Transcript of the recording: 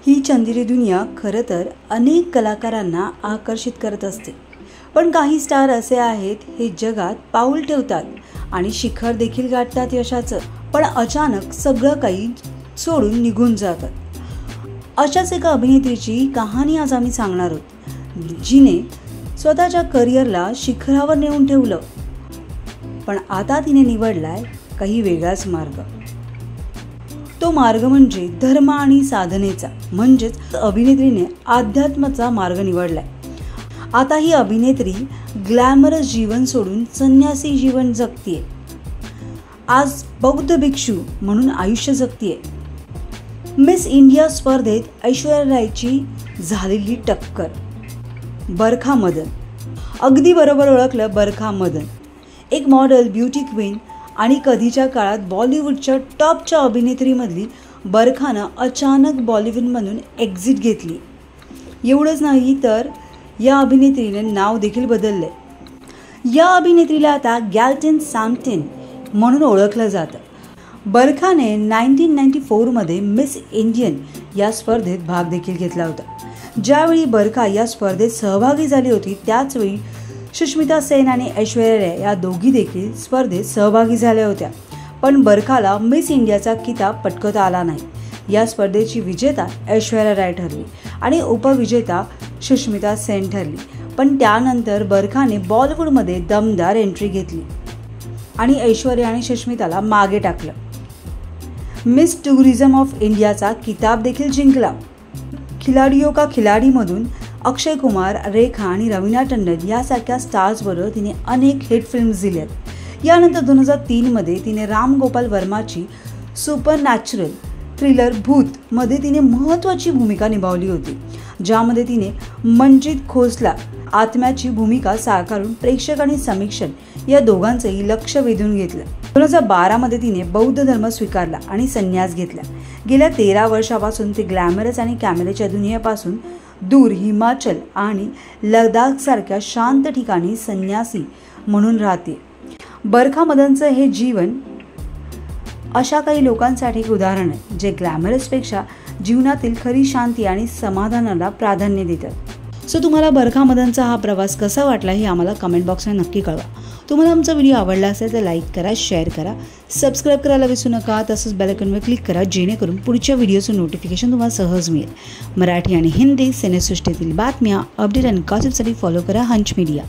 ही चंदेरी दुनिया खरं तर अनेक कलाकारांना आकर्षित करत असते, पण काही स्टार असे आहेत हे जगात पाऊल ठेवतात आणि शिखर देखील गाठतात यशाचं, पण अचानक सगळं काही सोडून निघून जातात। अशाच एका अभिनेत्रीची कहाणी आज आम्ही सांगणार आहोत, जिने स्वतःच्या करिअरला शिखरावर नेऊन ठेवलं, पण आता तिने निवडलाय काही वेगळाच मार्ग। तो मार्ग म्हणजे धर्म आणि साधनेचा, म्हणजेच अभिनेत्रीने अध्यात्माचा मार्ग निवडलाय। आता ही अभिनेत्री ग्लॅमरस जीवन सोडून संन्यासी जीवन जगतीये। आज बौद्ध भिक्षू म्हणून आयुष्य जगतीये। मिस इंडिया स्पर्धेत ऐश्वर्या रायची झालेली टक्कर। बरखा मदन, अगदी बरोबर ओळखलं, बरखा मदन एक मॉडेल, ब्युटी क्वीन आणि कधीच्या काळात बॉलिवूडच्या टॉपच्या अभिनेत्रीमधली बरखानं अचानक बॉलिवूडमधून एक्झिट घेतली। एवढंच नाही तर या अभिनेत्रीने नाव देखील बदलले। या अभिनेत्रीला आता गॅल्टन सॅम्पटन म्हणून ओळखलं जातं। बरखाने 1994मध्ये मिस इंडियन या स्पर्धेत भाग देखील घेतला होता। ज्यावेळी बरखा या स्पर्धेत सहभागी झाली होती त्याचवेळी सुष्मिता सेन आणि ऐश्वर्या राय या दोघी देखील स्पर्धेत सहभागी झाल्या होत्या, पण बरखाला मिस इंडियाचा किताब पटकवता आला नाही। या स्पर्धेची विजेता ऐश्वर्या राय ठरली आणि उपविजेता सुष्मिता सेन ठरली, पण त्यानंतर बरखाने बॉलिवूडमध्ये दमदार एंट्री घेतली आणि ऐश्वर्या आणि सुष्मिताला मागे टाकलं। मिस टुरिझम ऑफ इंडियाचा किताब देखील जिंकला। खिलाडियों का खिलाडीमधून अक्षय कुमार, रेखा आणि रवीना टंडन यासारख्या स्टार्सबरोबर तिने अनेक हिट फिल्म्स दिल्यात। यानंतर 2003मध्ये तिने राम गोपाल वर्माची सुपरनॅचरल थ्रिलर भूत मध्ये तिने महत्त्वाची भूमिका निभावली होती, ज्यामध्ये तिने मंजित खोसला आत्म्याची भूमिका साकारून प्रेक्षक आणि समीक्षक या दोघांचंही लक्ष वेधून घेतलं। 2012मध्ये तिने बौद्ध धर्म स्वीकारला आणि संन्यास घेतला। गेल्या 13 वर्षापासून ती ग्लॅमरस आणि कॅमेऱ्याच्या दुनियेपासून दूर हिमाचल आणि लडाखसारख्या शांत ठिकाणी संन्यासी म्हणून राहते। बरखा मदनचं हे जीवन अशा काही लोकांसाठी एक उदाहरण आहे, जे ग्लॅमरसपेक्षा जीवनातील खरी शांती आणि समाधानाला प्राधान्य देतात। सो तुम्हाला बरखा मदनचा हा प्रवास कसा वाटला हे आम्हाला कमेंट बॉक्समध्ये नक्की कळवा। तुम्हाला आमचा व्हिडिओ आवडला असेल तर लाईक करा, शेअर करा, सबस्क्राईब करायला विसरू नका। तसंच बेल आयकॉनवर क्लिक करा, जेणेकरून पुढच्या व्हिडिओचं नोटिफिकेशन तुम्हाला सहज मिळेल। मराठी आणि हिंदी सिनेसृष्टीतील बातम्या, अपडेट आणि गॉसिपसाठी फॉलो करा हंच मीडिया।